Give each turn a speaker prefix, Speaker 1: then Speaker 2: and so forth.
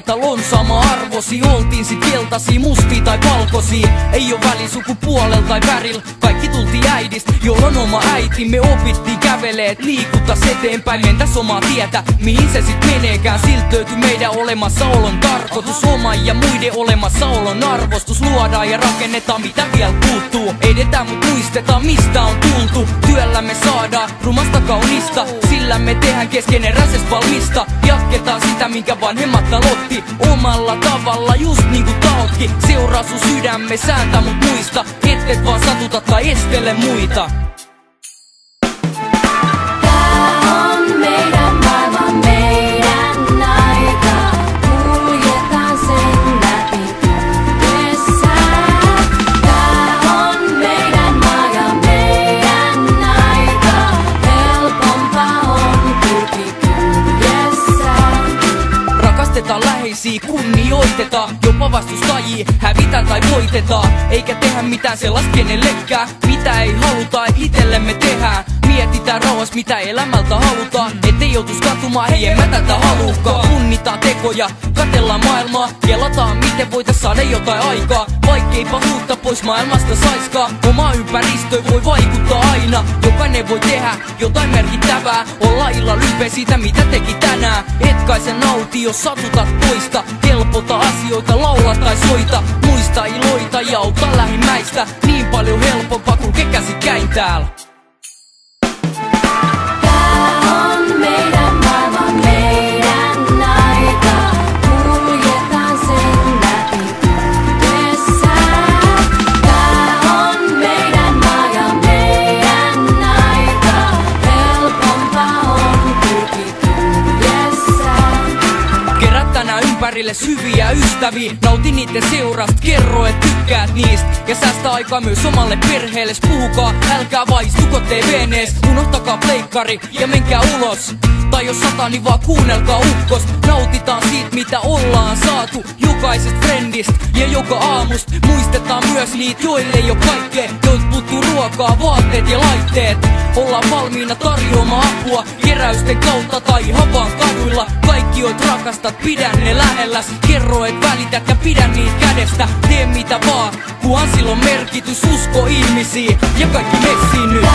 Speaker 1: planeetalla on sama arvosi. Oltiin sit keltaisia, mustia tai valkoisia. Ei oo väli sukupuolella tai värillä. Kaikki tultiin äidistä, jolla on oma äiti. Me opittiin kävelee, liikuttas eteenpäin. Mentäs omaa tietä, mihin se sit meneekään. Silt löytyy meidän olemassaolon tarkoitus. Oma ja muiden olemassaolon arvostus. Luodaan ja rakennetaan mitä vielä puuttuu. Edetään mut muistetaan mistä on tultu. Työllämme saadaan rumasta kaunista. Sillä me tehdään keskeneräisestä valmista. Jatketaan sitä minkä vanhemmat aloitti. Omalla tavalla just niinku taotkin. Seuraa sun sydämme sääntä mut muista. Et vaan satuta tai estele muita. Läheisiä kunnioitetaan, jopa vastustajia hävitään tai voitetaan. Eikä tehdä mitään sellaista kenellekään, mitä ei haluta, et itellemme tehdään. Mietitään rauhassa mitä elämältä halutaan, ettei joutuis katumaan, hei en mä tätä haluukaan. Punnitaan tekoja, katellaan maailmaa, kelataan miten voitais saada jotain aikaa. Vaikkei pahuutta pois maailmasta saiskaan, oma ympäristö voi vaikuttaa aina. Jokainen voi tehdä jotain merkittävää, olla illalla ylpeä siitä mitä teki tänään. Et kai se nauti jos satutat toista, helpota asioita, laula tai soita. Muista iloita ja autta lähimmäistä, niin paljon helpompaa kulke käsikäin täällä. Ympärille hyviä ystäviä, nauti niitten seurasta, kerro et tykkäät niistä. Ja säästä aikaa myös omalle perheelle, puhukaa, älkää vaan istuko TV:nees. Unohtakaa pleikkari ja menkää ulos. Tai jos sataa, niin vaan kuunnelkaa ukkos. Nautitaan siitä mitä ollaan saatu jokaisesta friendistä ja joka aamusta. Muistetaan myös niitä joille ei oo kaikkea, joilta puuttuu ruokaa, vaatteet ja laitteet. Ollaan valmiina tarjoamaan apua keräysten kautta tai ihan vaan kaduilla. Kaikki joit rakastat, pidä ne lähelläs. Kerro et välität ja pidä niitä kädestä. Tee mitä vaan, kunhan sillä on merkitys. Usko ihmisiin ja kaikki messiin nyt.